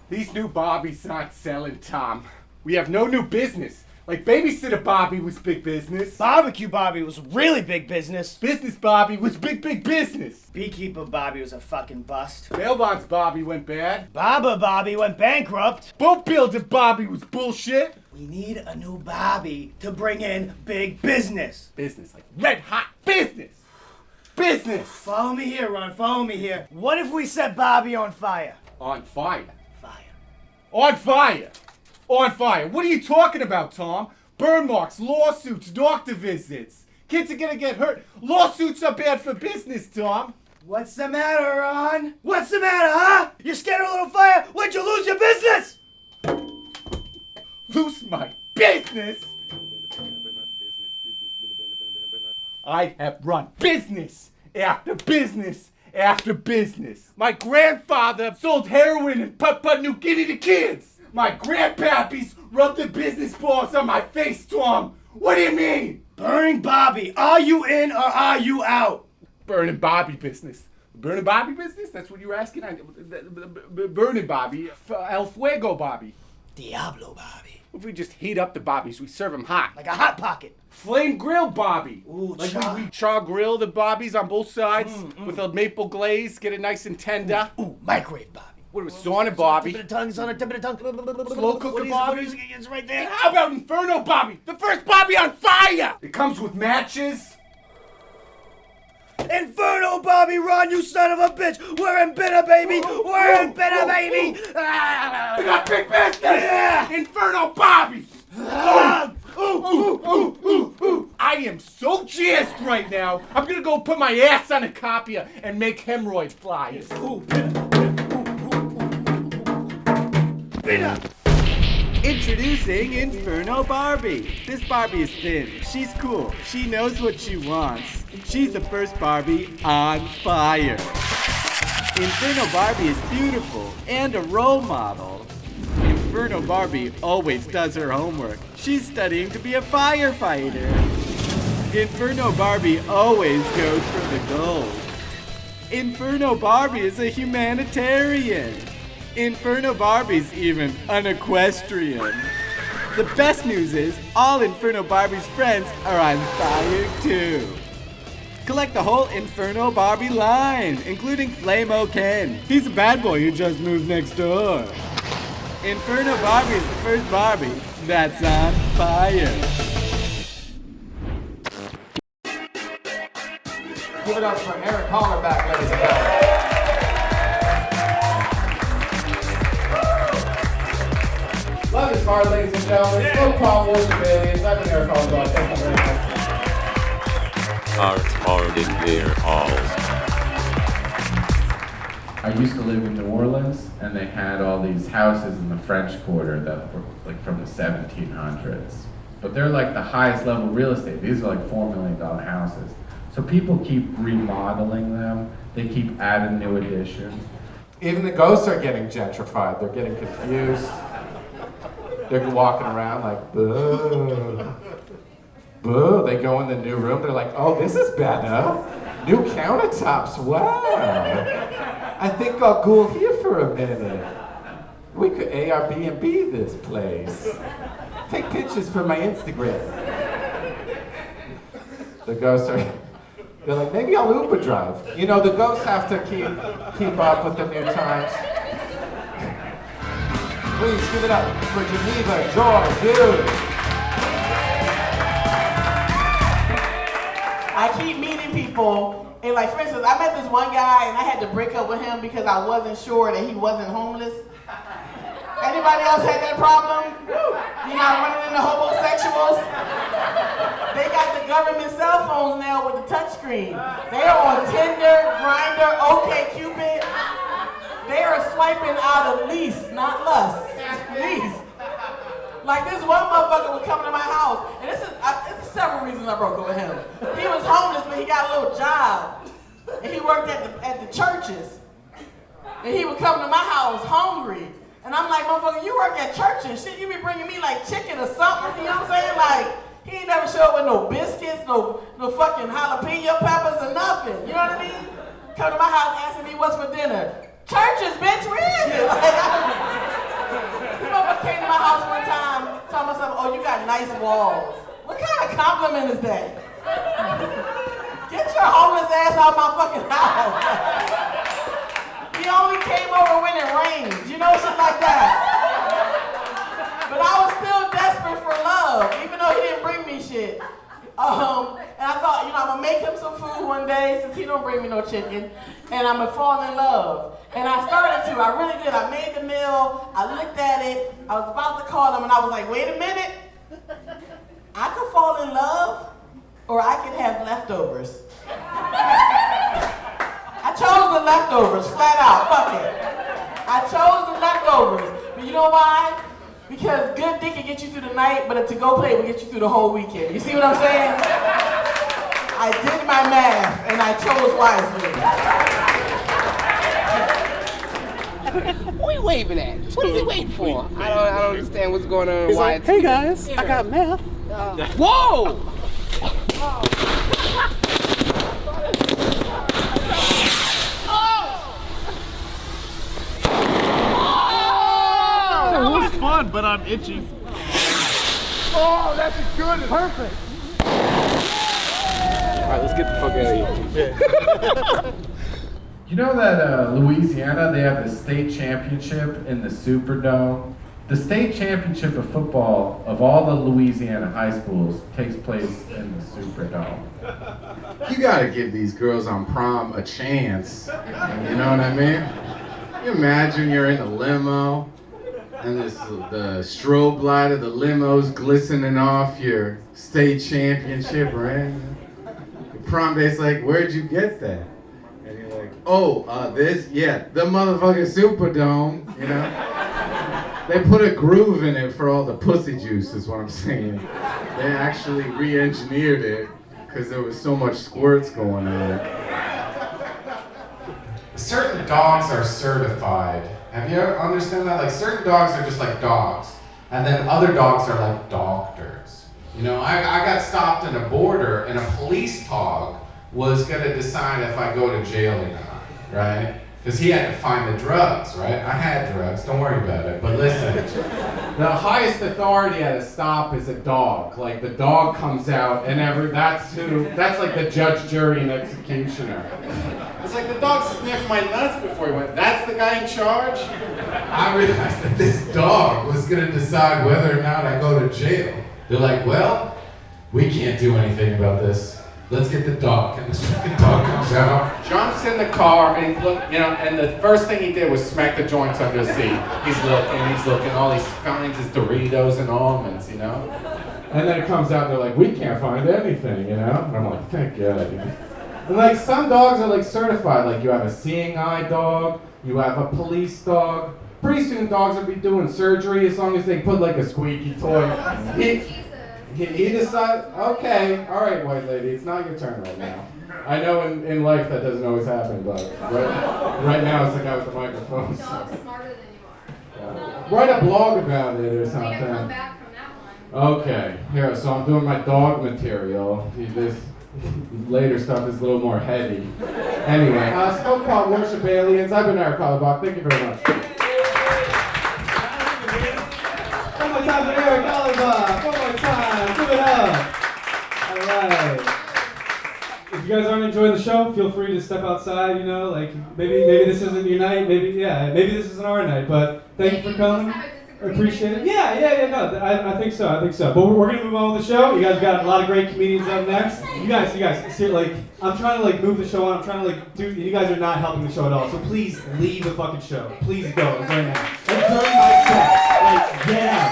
These new Barbies aren't selling, Tom. We have no new business. Like Babysitter Barbie was big business. Barbecue Barbie was really big business. Business Barbie was big business. Beekeeper Barbie was a fucking bust. Mailbox Barbie went bad. Barber Barbie went bankrupt. Boat Builder Barbie was bullshit. We need a new Barbie to bring in big business. Business, like red hot business. Business. Follow me here, Ron. Follow me here. What if we set Barbie on fire? On fire. Fire. On fire. On fire. What are you talking about, Tom? Burn marks, lawsuits, doctor visits. Kids are gonna get hurt. Lawsuits are bad for business, Tom. What's the matter, Ron? What's the matter, huh? You scared of a little fire? Why'd you lose your business? Lose my business? I have run business after business after business. My grandfather sold heroin in Papua New Guinea to kids. My grandpappies rubbed the business balls on my face, Tom. What do you mean? Burning Barbie, are you in or are you out? Burning Barbie business. Burning Barbie business? That's what you were asking? Burning Barbie. El Fuego Barbie. Diablo Barbie. If we just heat up the Barbies, we serve them hot. Like a Hot Pocket. Flame grill Barbie. Ooh, like char. we char grill the Barbies on both sides with a maple glaze, get it nice and tender. Ooh, microwave Barbie. What was sauna Barbie? Tip of the tongue, on a tip of the tongue. Slow cooker Barbie? It's right there. And how about Inferno Barbie? The first Barbie on fire! It comes with matches. Inferno Barbie, Ron, you son of a bitch! We're in bitter, baby! We're in bitter, baby! We got big business! Yeah. Inferno Barbie! I am so jazzed right now. I'm gonna go put my ass on a copier and make hemorrhoid flyers. Ooh, bitter. Bitter. Introducing Inferno Barbie. This Barbie is thin. She's cool. She knows what she wants. She's the first Barbie on fire. Inferno Barbie is beautiful and a role model. Inferno Barbie always does her homework. She's studying to be a firefighter. Inferno Barbie always goes for the gold. Inferno Barbie is a humanitarian. Inferno Barbie's even an equestrian. The best news is, all Inferno Barbie's friends are on fire too. Collect the whole Inferno Barbie line, including Flame-O Ken. He's a bad boy who just moved next door. Inferno Barbie is the first Barbie that's on fire. Give it up for Eric Hollerbach, ladies and gentlemen. Love is hard, ladies and gentlemen. Yeah. Slow call, wars and billions. I've been Eric Hollerbach. Thank you very much. Art hard in their halls. I used to live in New Orleans, and they had all these houses in the French Quarter that were like from the 1700s. But they're like the highest level real estate. These are like $4 million houses. So people keep remodeling them. They keep adding new additions. Even the ghosts are getting gentrified. They're getting confused. They're walking around like, boo. Boo. They go in the new room. They're like, oh, this is better. New countertops. Wow. I think I'll go here for a minute. We could Airbnb this place. Take pictures for my Instagram. The ghosts are, they're like, maybe I'll Uber drive. You know, the ghosts have to keep up with the new times. Please give it up for Geneva Joy Hughes. I keep meeting people, and like for instance, I met this one guy and I had to break up with him because I wasn't sure that he wasn't homeless. Anybody else had that problem? You know, running into homosexuals? They got the government cell phones now with the touchscreen. They are on Tinder, Grindr, OkCupid. They are swiping out of lease, not lust. Lease. Like this one motherfucker would come to my house, and this is several reasons I broke up with him. He was homeless, but he got a little job, and he worked at the churches. And he would come to my house hungry, and I'm like, motherfucker, you work at churches, shit, you be bringing me like chicken or something, you know what I'm saying? Like, he ain't never show up with no biscuits, no fucking jalapeno peppers or nothing, you know what I mean? Come to my house asking me what's for dinner. Churches, bitch, where is it? Like, came to my house one time, told myself, oh, you got nice walls. What kind of compliment is that? Get your homeless ass out of my fucking house. He only came over when it rained, you know, shit like that. But I was still desperate for love, even though he didn't bring me shit. And I thought, you know, I'm gonna make him some food one day since he don't bring me no chicken, and I'm gonna fall in love. And I started to, I really did. I made the meal, I looked at it, I was about to call him, and I was like, wait a minute. I could fall in love, or I could have leftovers. I chose the leftovers, flat out, fuck it. I chose the leftovers, but you know why? Because good dick can get you through the night, but a to-go plate will get you through the whole weekend. You see what I'm saying? I did my math, and I chose wisely. What are you waving at? What is he waiting for? I don't understand what's going on. Why? Like, hey guys, I got math. Whoa! That was fun, but I'm itchy. Oh, that's good. Perfect. All right, let's get the fuck out of here. You know that Louisiana, they have the state championship in the Superdome? The state championship of football of all the Louisiana high schools takes place in the Superdome. You gotta give these girls on prom a chance. You know what I mean? You imagine you're in a limo and the strobe light of the limo's glistening off your state championship ring. The prom date's like, where'd you get that? And you're like, oh, the motherfucking Superdome, you know? They put a groove in it for all the pussy juice, is what I'm saying. They actually re-engineered it because there was so much squirts going on. Certain dogs are certified. Have you ever understand that? Like, certain dogs are just like dogs, and then other dogs are like doctors. You know, I got stopped in a border, and a police dog was gonna decide if I go to jail or not, right? Because he had to find the drugs, right? I had drugs, don't worry about it. But listen, the highest authority at a stop is a dog. Like, the dog comes out and that's like the judge, jury, and executioner. It's like the dog sniffed my nuts before he went, that's the guy in charge? I realized that this dog was gonna decide whether or not I go to jail. They're like, well, we can't do anything about this. Let's get the dog. And this fucking dog comes out, jumps in the car, and and the first thing he did was smack the joints under the seat. He's looking, all he finds is Doritos and almonds, you know? And then it comes out, they're like, we can't find anything, you know? And I'm like, thank God. And like, some dogs are like certified, like you have a seeing eye dog, you have a police dog. Pretty soon dogs will be doing surgery as long as they put like a squeaky toy. He decided, okay, all right, white lady, it's not your turn right now. I know in life that doesn't always happen, but right now it's the guy with the microphone. Dog's smarter than you are. Write a blog about it or something. We have to come back from that one. Okay, here, so I'm doing my dog material. This later stuff is a little more heavy. Anyway, Smoke Pot Worship Aliens. I've been Eric Hollerbach. Thank you very much. One more time for Eric Hollerbach. One more time. Give it up. All right. If you guys aren't enjoying the show, feel free to step outside. You know, like maybe this isn't your night. Maybe this isn't our night. But thank you for coming. Appreciate it. Yeah. No, I think so. But we're gonna move on with the show. You guys got a lot of great comedians up next. You guys, see, like I'm trying to like move the show on. I'm trying to like do. You guys are not helping the show at all. So please leave the fucking show. Please go right now. Like during my set, like get out.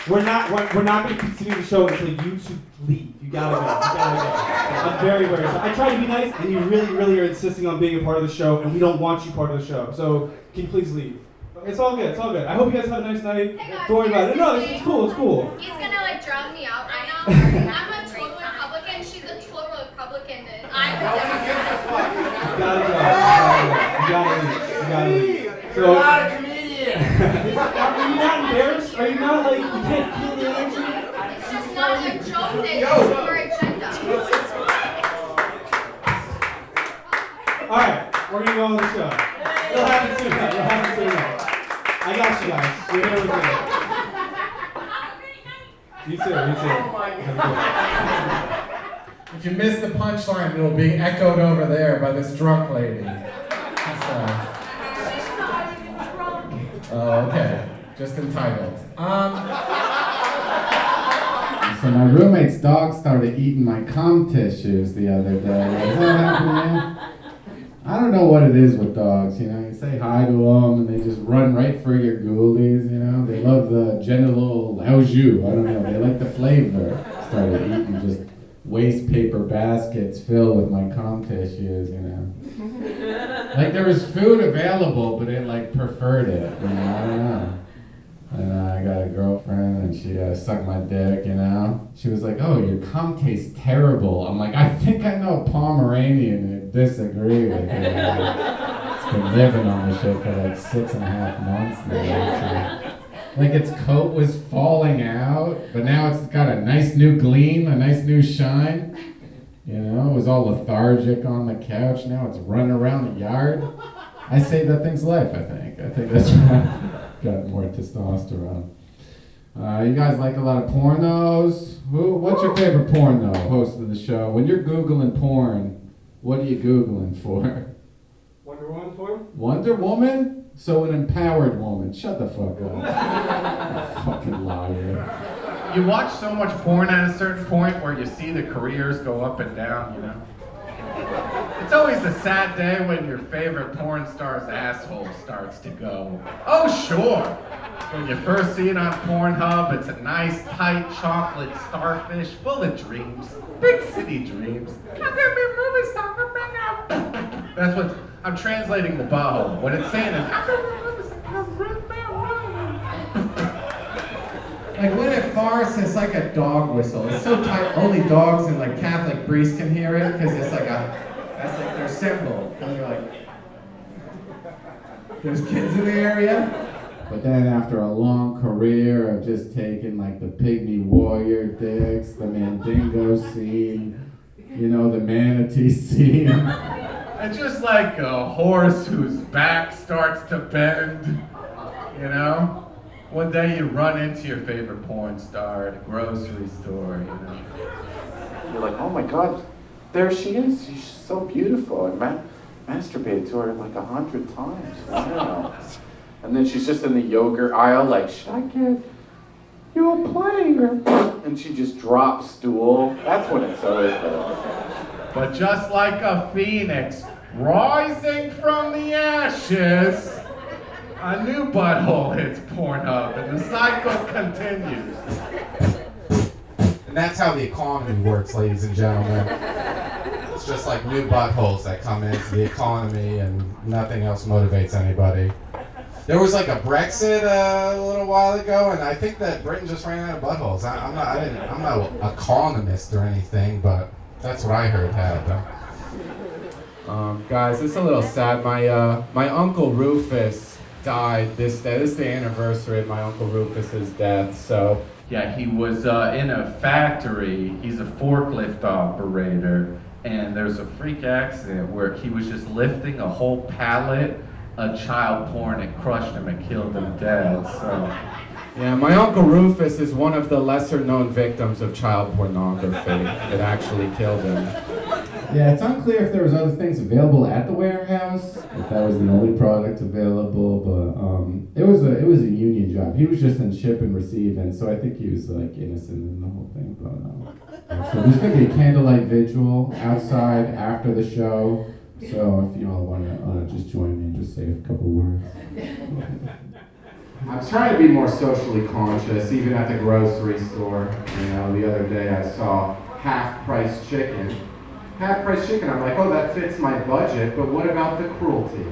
We're not gonna continue the show until you two leave. You gotta go. I'm very sorry. I try to be nice, and you really are insisting on being a part of the show, and we don't want you part of the show. So can you please leave? It's all good. I hope you guys have a nice night. Hey guys, don't worry about it. No, it's cool. He's gonna like drown me out right now. I'm a total Republican. She's a total Republican. And I'm a Democrat. You gotta leave. So, You're not a comedian. are you not embarrassed? Are you not like, you can't feel the energy? It's just not a joke that is your agenda. Alright, we're gonna go on the show. It'll happen soon. I got you guys. You're here with me. You too. Oh my God. If you miss the punchline, it will be echoed over there by this drunk lady. Oh, okay. Just entitled. So my roommate's dog started eating my cum tissues the other day. Does that happen to you? I don't know what it is with dogs, you know. You say hi to them and they just run right for your ghoulies, you know. They love the genital au jus. I don't know. They like the flavor. Started eating just waste paper baskets filled with my cum tissues, you know. Like there was food available, but it like preferred it, you know. I don't know. And I got a girlfriend and she sucked my dick, you know. She was like, oh, your cum tastes terrible. I'm like, I think I know a Pomeranian who disagree with you. It's been living on the shit for like 6.5 months now. Like its coat was falling out, but now it's got a nice new gleam, a nice new shine. You know, it was all lethargic on the couch. Now it's running around the yard. I saved that thing's life, I think. I think that's why I got more testosterone. You guys like a lot of pornos? What's your favorite porno, host of the show? When you're Googling porn, what are you Googling for? Wonder Woman porn? Wonder Woman? So an empowered woman. Shut the fuck up. Fucking liar. You watch so much porn at a certain point where you see the careers go up and down, you know? It's always a sad day when your favorite porn star's asshole starts to go. Oh, sure. When you first see it on Pornhub, it's a nice, tight chocolate starfish full of dreams. Big city dreams. That's what I'm translating the butthole. What it's saying is, Like when it farts, it's like a dog whistle. It's so tight, only dogs and like Catholic priests can hear it because it's like that's like their symbol. And they're like, there's kids in the area. But then after a long career of just taking like the pygmy warrior dicks, the mandingo scene, you know, the manatee scene. And just like a horse whose back starts to bend, you know? One day you run into your favorite porn star at a grocery store, you know? You're like, oh my God, there she is. She's so beautiful. And masturbated to her like 100 times. Wow. And then she's just in the yogurt aisle like, should I get you a plate? And she just drops stool. That's when it's over. But just like a phoenix rising from the ashes, a new butthole hits Pornhub and the cycle continues. And that's how the economy works, ladies and gentlemen. It's just like new buttholes that come into the economy and nothing else motivates anybody. There was like a Brexit a little while ago, and I think that Britain just ran out of buttholes. I'm not an economist or anything, but that's what I heard happened. Guys, it's a little sad. My Uncle Rufus died this day. This is the anniversary of my Uncle Rufus's death, so. Yeah, he was in a factory. He's a forklift operator, and there's a freak accident where he was just lifting a whole pallet of child porn and crushed him and killed him dead, so. Yeah, my Uncle Rufus is one of the lesser known victims of child pornography that actually killed him. Yeah, it's unclear if there was other things available at the warehouse, if that was the only product available, but it was a union job. He was just in ship and receive, and so I think he was like innocent in the whole thing. But so there's gonna be a candlelight vigil outside after the show. So if you all want to just join me and just say a couple words. I'm trying to be more socially conscious, even at the grocery store. You know, the other day I saw half-price chicken. Half-price chicken, I'm like, oh, that fits my budget, but what about the cruelty?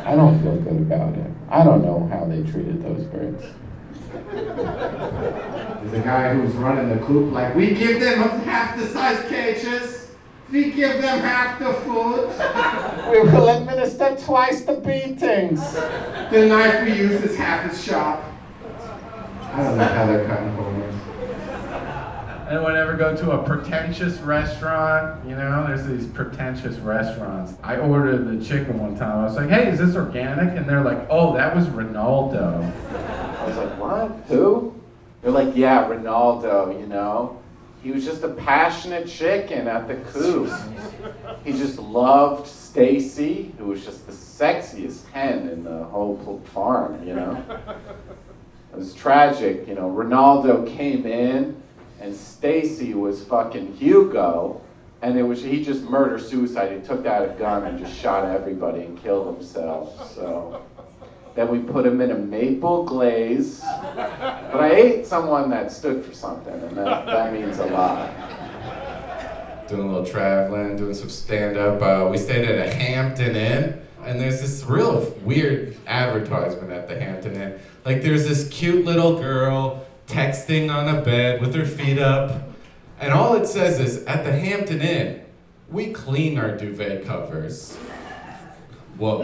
I don't feel good about it. I don't know how they treated those birds. There's a guy who's running the coop like, we give them half the size cages. We give them half the food. We will administer twice the beatings. The knife we use is half as sharp. I don't know how they're cutting corners. Anyone ever go to a pretentious restaurant? You know, there's these pretentious restaurants. I ordered the chicken one time. I was like, hey, is this organic? And they're like, oh, that was Ronaldo. I was like, what? Who? They're like, yeah, Ronaldo, you know? He was just a passionate chicken at the coop. He just loved Stacy, who was just the sexiest hen in the whole farm, you know? It was tragic, you know. Ronaldo came in, and Stacy was fucking Hugo, and he just murder-suicide. He took out a gun and just shot everybody and killed himself, so. Then we put him in a maple glaze, but I ate someone that stood for something, and that means a lot. Doing a little traveling, doing some stand-up. We stayed at a Hampton Inn, and there's this real weird advertisement at the Hampton Inn. Like there's this cute little girl texting on a bed with her feet up, and all it says is, at the Hampton Inn, we clean our duvet covers. Whoa.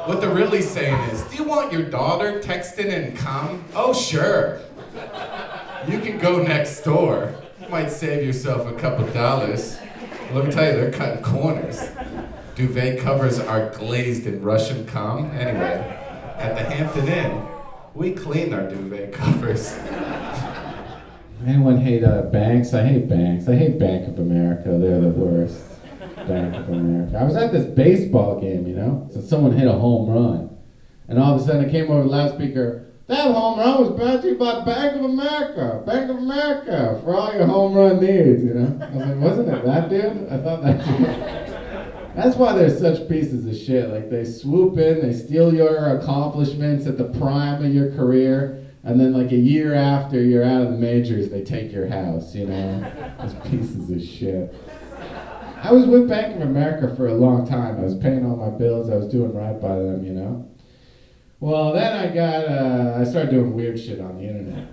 What they're really saying is, do you want your daughter texting and come? Oh, sure. You can go next door. You might save yourself a couple dollars. Let me tell you, they're cutting corners. Duvet covers are glazed in Russian cum. Anyway, at the Hampton Inn, we clean our duvet covers. Anyone hate banks? I hate banks. I hate Bank of America. They're the worst. Bank of America. I was at this baseball game, you know, so someone hit a home run, and all of a sudden it came over the loudspeaker, that home run was brought to you by Bank of America, Bank of America, for all your home run needs, you know. I was like, wasn't it that dude? I thought that dude. That's why they're such pieces of shit. Like, they swoop in, they steal your accomplishments at the prime of your career, and then like a year after you're out of the majors, they take your house, you know. Those pieces of shit. I was with Bank of America for a long time. I was paying all my bills. I was doing right by them, you know. Well, then I started doing weird shit on the internet.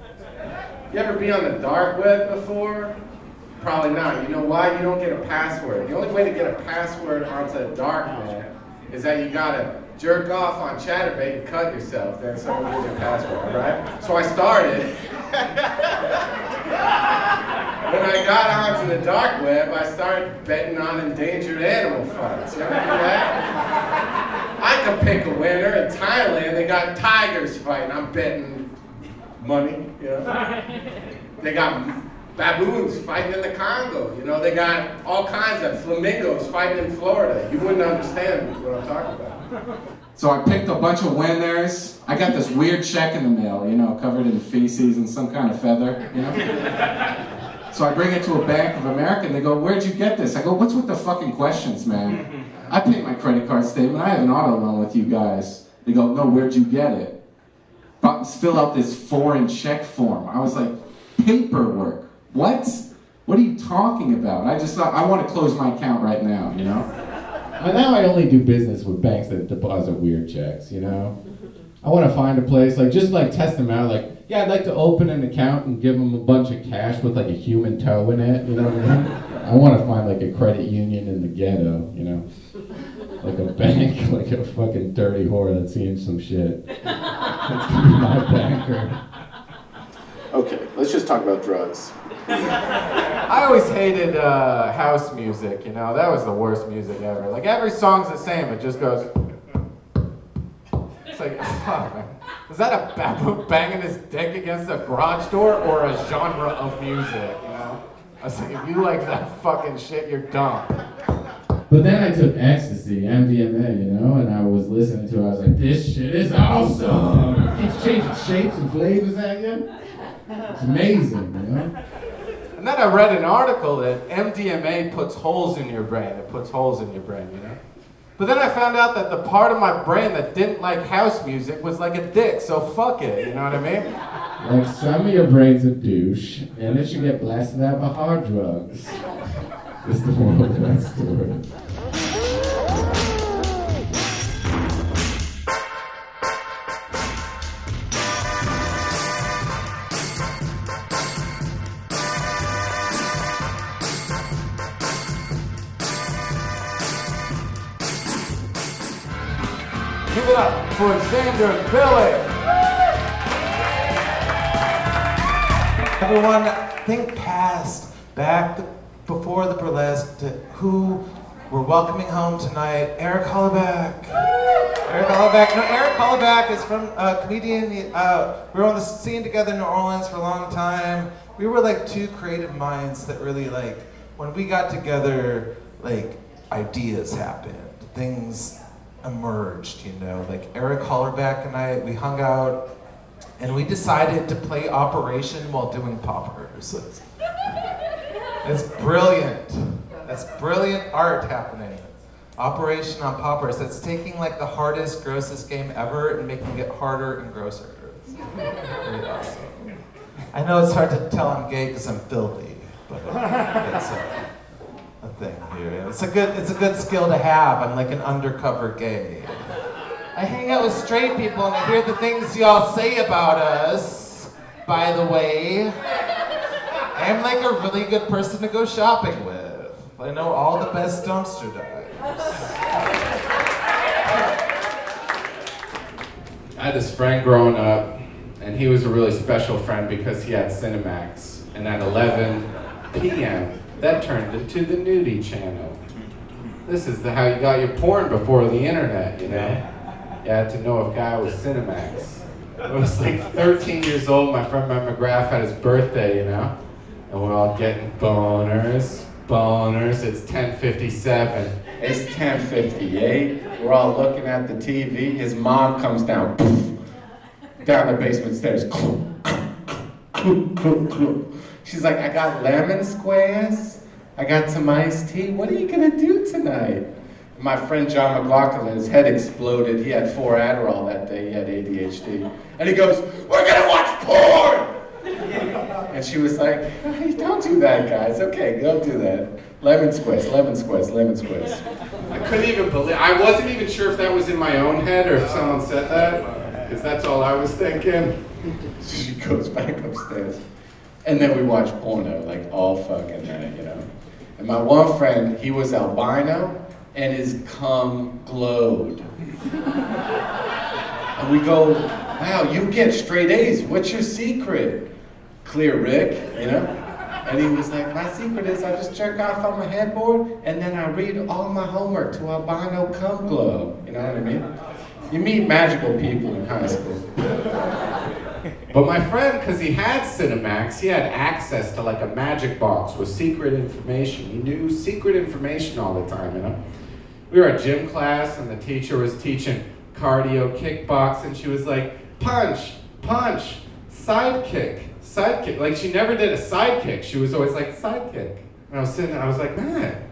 You ever be on the dark web before? Probably not. You know why? You don't get a password. The only way to get a password onto the dark net is that you gotta jerk off on Chatterbait and cut yourself. Then someone gives you a password, right? So I started. When I got onto the dark web, I started betting on endangered animal fights. You ever do that? I could pick a winner. In Thailand, they got tigers fighting. I'm betting money, you know. They got baboons fighting in the Congo. You know, they got all kinds of flamingos fighting in Florida. You wouldn't understand what I'm talking about. So I picked a bunch of winners. I got this weird check in the mail, you know, covered in feces and some kind of feather, you know. So I bring it to a Bank of America and they go, where'd you get this? I go, what's with the fucking questions, man? I paid my credit card statement. I have an auto loan with you guys. They go, no, where'd you get it? Fill out this foreign check form. I was like, paperwork. What? What are you talking about? I just thought, I want to close my account right now, you know? Now I only do business with banks that deposit weird checks, you know? I want to find a place, like, just like test them out, like, yeah, I'd like to open an account and give them a bunch of cash with like a human toe in it, you know what I mean? I want to find like a credit union in the ghetto, you know? Like a bank, like a fucking dirty whore that's seen some shit. That's gonna be my banker. Okay, let's just talk about drugs. I always hated house music, you know? That was the worst music ever. Like, every song's the same, it just goes... It's like, fuck, man. Is that a baboon banging his dick against a garage door or a genre of music, you know? I was like, if you like that fucking shit, you're dumb. But then I took ecstasy, MDMA, you know, and I was listening to it, I was like, this shit is awesome! It keeps changing shapes and flavors at you. It's amazing, you know? And then I read an article that MDMA puts holes in your brain. It puts holes in your brain, you know? But then I found out that the part of my brain that didn't like house music was like a dick, so fuck it, you know what I mean? Like, some of your brain's a douche, and it should get blasted out by hard drugs. It's the moral of that story. Give it up for Xander Bilyk. Everyone, think past, before the burlesque, to who we're welcoming home tonight. Eric Hollerbach. Eric Hollerbach. No, Eric Hollerbach is from comedian. We were on the scene together in New Orleans for a long time. We were like two creative minds that really like, when we got together, like ideas happened, things emerged, you know. Like Eric Hollerbach and I, we hung out and we decided to play Operation while doing poppers. It's brilliant. That's brilliant art happening. Operation on poppers. That's taking like the hardest, grossest game ever and making it harder and grosser. It's really awesome. I know it's hard to tell I'm gay because I'm filthy, but it's a thing here. It's a good skill to have. I'm like an undercover gay. I hang out with straight people and I hear the things y'all say about us, by the way. I'm like a really good person to go shopping with. I know all the best dumpster dives. I had this friend growing up, and he was a really special friend because he had Cinemax. And at 11 p.m., that turned into the nudie channel. This is how you got your porn before the internet, you know? You had to know if guy was Cinemax. I was like 13 years old, my friend Matt McGrath had his birthday, you know? And we're all getting boners. It's 10:57. It's 10:58. We're all looking at the TV. His mom comes down the basement stairs. She's like, I got lemon squares. I got some iced tea. What are you gonna do tonight? My friend John McLaughlin, his head exploded. He had 4 Adderall that day. He had ADHD. And he goes, we're gonna watch porn! And she was like, hey, don't do that, guys. Okay, don't do that. Lemon squares. I couldn't even believe, I wasn't even sure if that was in my own head or if someone said that, because that's all I was thinking. She goes back upstairs. And then we watch porno, like all fucking night, you know? And my one friend, he was albino, and his cum glowed. And we go, wow, you get straight A's. What's your secret? Clear Rick, you know? And he was like, my secret is I just jerk off on my headboard and then I read all my homework to albino cum glow. You know what I mean? You meet magical people in high school. But my friend, because he had Cinemax, he had access to like a magic box with secret information. He knew secret information all the time, you know? We were at gym class and the teacher was teaching cardio kickbox and she was like, punch, sidekick. Like she never did a sidekick. She was always like, sidekick. And I was sitting there, I was like, man,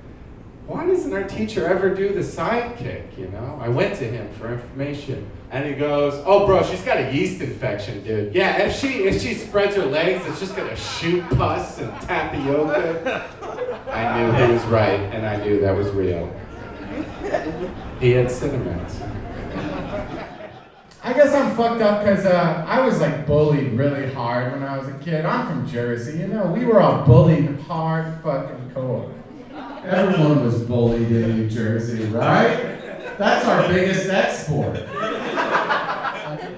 why doesn't our teacher ever do the sidekick, you know? I went to him for information. And he goes, oh bro, she's got a yeast infection, dude. Yeah, if she spreads her legs, it's just gonna shoot pus and tapioca. I knew he was right, and I knew that was real. He had Cinemax. I guess I'm fucked up because I was like bullied really hard when I was a kid. I'm from Jersey, you know, we were all bullied hard fucking core. Everyone was bullied in New Jersey, right? That's our biggest export.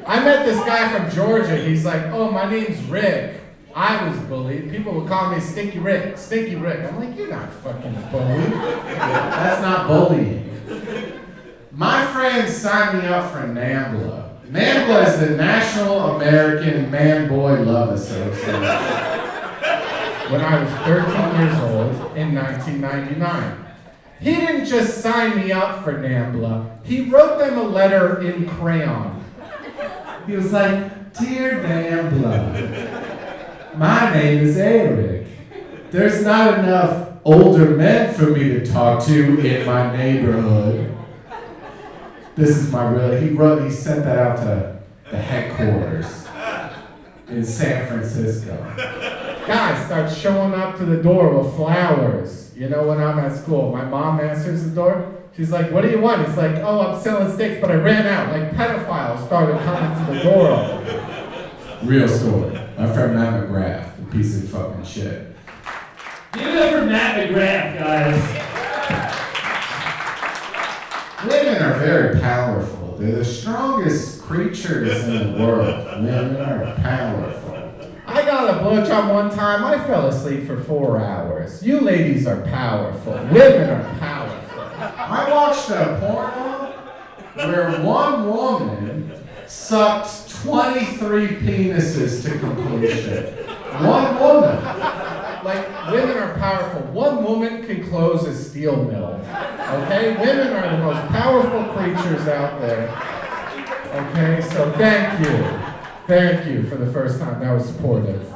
I met this guy from Georgia, he's like, oh, my name's Rick. I was bullied. People would call me Stinky Rick. I'm like, you're not fucking bullied. That's not bullying. My friends signed me up for NAMBLA. NAMBLA is the National American Man-Boy Love Association. When I was 13 years old in 1999. He didn't just sign me up for NAMBLA, he wrote them a letter in crayon. He was like, dear NAMBLA, my name is Eric. There's not enough older men for me to talk to in my neighborhood. This is my real, he sent that out to the headquarters in San Francisco. Guys start showing up to the door with flowers. You know, when I'm at school, my mom answers the door. She's like, what do you want? It's like, oh, I'm selling steaks, but I ran out. Like pedophiles started coming to the door. Real story. My friend Matt McGrath, a piece of fucking shit. Give it up for Matt McGrath, guys. Women are very powerful. They're the strongest creatures in the world. Women are powerful. I got on a blowjob one time. I fell asleep for 4 hours. You ladies are powerful. Women are powerful. I watched a porno where one woman sucked 23 penises to completion. One woman. Like, women are powerful. One woman can close a steel mill. Okay? Women are the most powerful creatures out there. Okay? So thank you. Thank you for the first time. That was supportive.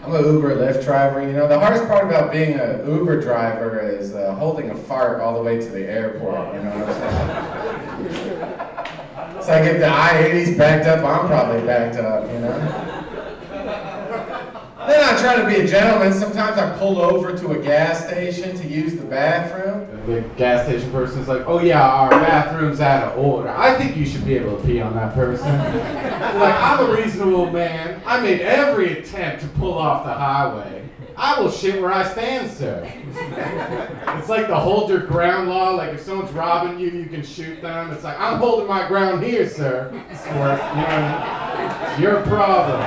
I'm an Uber Lyft driver. You know, the hardest part about being an Uber driver is holding a fart all the way to the airport. You know what I'm saying? It's like if the I-80's backed up, I'm probably backed up, you know? Then I try to be a gentleman. Sometimes I pull over to a gas station to use the bathroom. The gas station person's like, oh yeah, our bathroom's out of order. I think you should be able to pee on that person. Like, I'm a reasonable man. I made every attempt to pull off the highway. I will shit where I stand, sir. It's like the hold your ground law. Like, if someone's robbing you, you can shoot them. It's like, I'm holding my ground here, sir. It's your problem.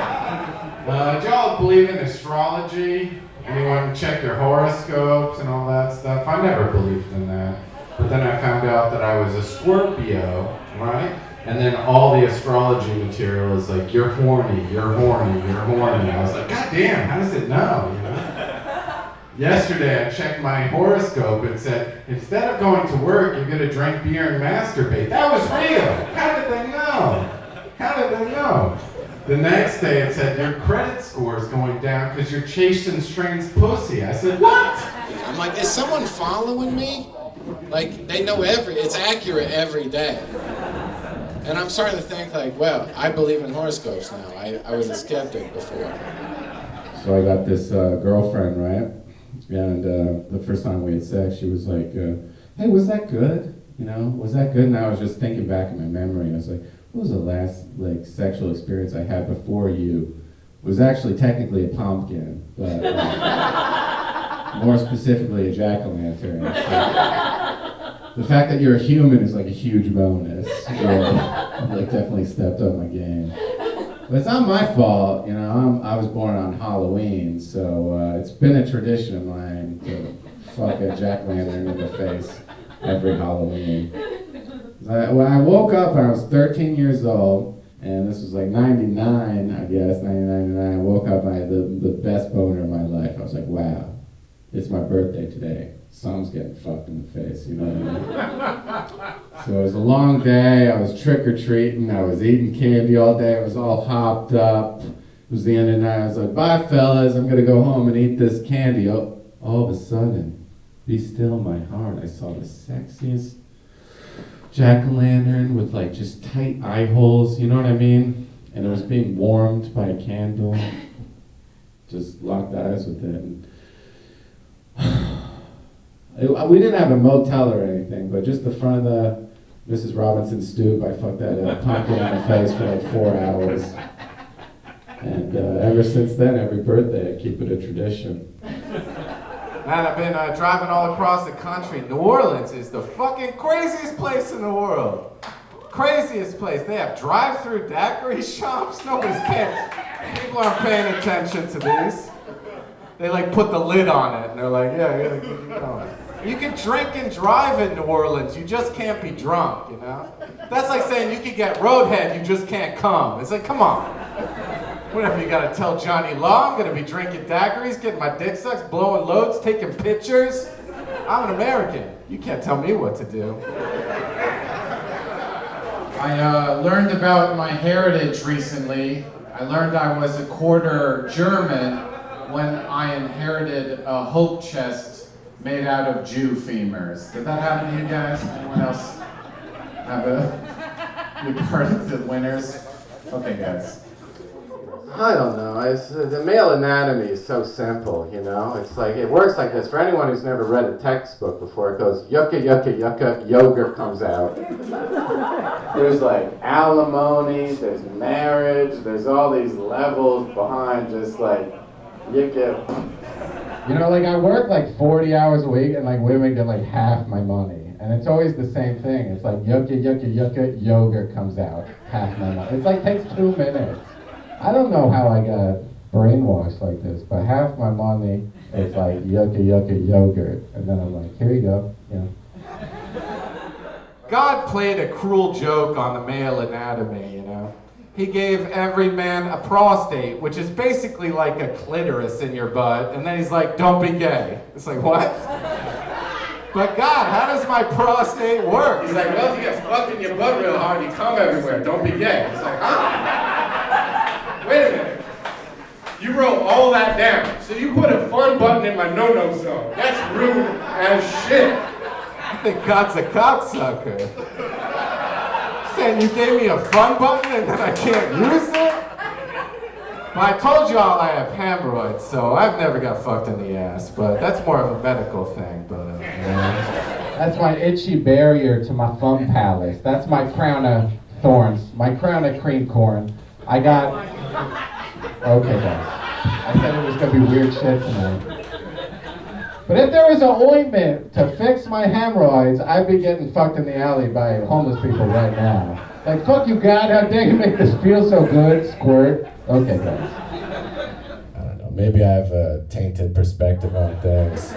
Do y'all believe in astrology? Anyone check your horoscopes and all that stuff? I never believed in that. But then I found out that I was a Scorpio, right? And then all the astrology material is like, you're horny, you're horny, you're horny. I was like, God damn, how does it know? You know? Yesterday I checked my horoscope and said, instead of going to work, you're gonna drink beer and masturbate. That was real. How did they know? How did they know? The next day it said, your credit score is going down because you're chasing strange pussy. I said, what? I'm like, is someone following me? Like, they know it's accurate every day. And I'm starting to think like, well, I believe in horoscopes now. I was a skeptic before. So I got this girlfriend, right? And the first time we had sex, she was like, hey, was that good? You know, was that good? And I was just thinking back in my memory, and I was like, what was the last like sexual experience I had before you? It was actually technically a pumpkin, but more specifically a jack-o'-lantern. So the fact that you're a human is like a huge bonus. I've like definitely stepped up my game. But it's not my fault, you know. I was born on Halloween, so it's been a tradition of mine to fuck a jack-o'-lantern in the face every Halloween. When I woke up, I was 13 years old, and this was like 99, I guess, 1999. I woke up, and I had the best boner of my life. I was like, wow, it's my birthday today. Someone's getting fucked in the face, you know what I mean? So it was a long day. I was trick-or-treating. I was eating candy all day. I was all hopped up. It was the end of the night. I was like, bye, fellas. I'm going to go home and eat this candy. Oh, all of a sudden, be still my heart. I saw the sexiest jack-o'-lantern with like just tight eye holes, you know what I mean? And it was being warmed by a candle. Just locked eyes with it. And we didn't have a motel or anything, but just the front of the Mrs. Robinson stoop, I fucked that pumpkin in the face for like 4 hours. And ever since then, every birthday, I keep it a tradition. Man, I've been driving all across the country. New Orleans is the fucking craziest place in the world. Craziest place. They have drive-through daiquiri shops. Nobody's paying. People aren't paying attention to these. They like put the lid on it and they're like, yeah, keep going. You can drink and drive in New Orleans. You just can't be drunk, you know? That's like saying you can get roadhead, you just can't come. It's like, come on. Whatever, you gotta tell Johnny Law, I'm gonna be drinking daiquiris, getting my dick sucked, blowing loads, taking pictures. I'm an American. You can't tell me what to do. I learned about my heritage recently. I learned I was a quarter German when I inherited a hope chest made out of Jew femurs. Did that happen to you guys? Anyone else have you part of the winners? Okay, guys. I don't know. The male anatomy is so simple, you know? It's like, it works like this. For anyone who's never read a textbook before, it goes, yucca, yucca, yucca, yogurt comes out. There's like alimony, there's marriage, there's all these levels behind just like, yucca. You know, like I work like 40 hours a week and like women get like half my money. And it's always the same thing. It's like yucca, yucca, yucca, yogurt comes out, half my money. It's like takes 2 minutes. I don't know how I got brainwashed like this, but half my money is like yucca yogurt, and then I'm like, here you go, you know. God played a cruel joke on the male anatomy, you know. He gave every man a prostate, which is basically like a clitoris in your butt, and then he's like, don't be gay. It's like, what? But God, how does my prostate work? He's like, well, if you get fucked in your butt real hard, you come everywhere, don't be gay. It's like, huh? Wait a minute. You wrote all that down, so you put a fun button in my no-no zone. That's rude as shit. I think God's a cocksucker. Saying you gave me a fun button and then I can't use it? Well, I told y'all I have hemorrhoids, so I've never got fucked in the ass, but that's more of a medical thing, but that's my itchy barrier to my fun palace. That's my crown of thorns, my crown of cream corn. I got... Okay, guys. I said it was gonna be weird shit tonight. But if there was an ointment to fix my hemorrhoids, I'd be getting fucked in the alley by homeless people right now. Like, fuck you, God, how dare you make this feel so good? Squirt. Okay, guys. I don't know, maybe I have a tainted perspective on things.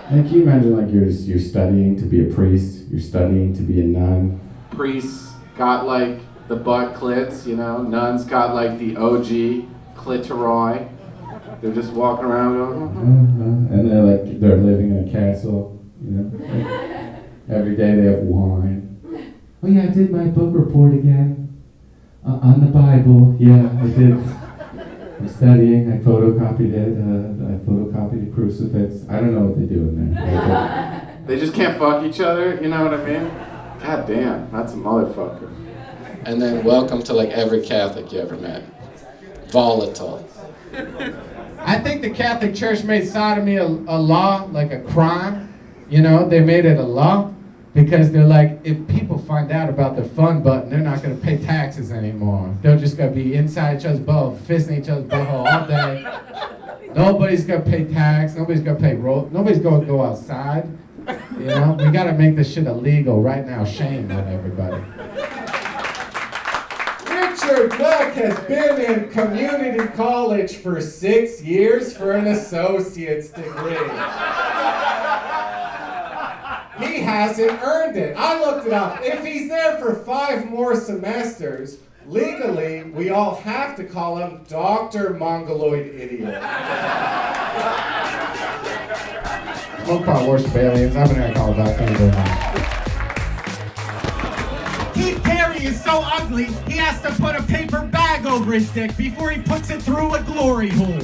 Can you imagine, like, you're studying to be a priest, you're studying to be a nun? Priests got, like, the butt clits, you know? Nuns got, like, the OG clitori. They're just walking around going, And they're living in a castle, you know? Like, every day they have wine. Oh yeah, I did my book report again. On the Bible, yeah, I did. I'm studying, I photocopied it, I photocopied a crucifix. I don't know what they do in there. they just can't fuck each other, you know what I mean? God damn, that's a motherfucker. And then welcome to like every Catholic you ever met. Volatile. I think the Catholic Church made sodomy a law, like a crime. You know, they made it a law because they're like, if people find out about their fun button, they're not going to pay taxes anymore. They're just going to be inside each other's butthole, fisting each other's butthole all day. Nobody's going to pay tax. Nobody's going to pay road. Nobody's going to go outside. You know, we got to make this shit illegal right now. Shame on everybody. Richard Luck has been in community college for 6 years for an associate's degree. He hasn't earned it. I looked it up. If he's there for 5 more semesters, legally, we all have to call him Dr. Mongoloid Idiot. Smoke pot worship aliens. I'm gonna call it back. Keith Perry is so ugly, he has to put a paper bag over his dick before he puts it through a glory hole.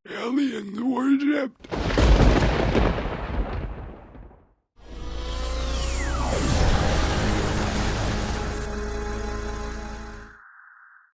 Aliens worshipped.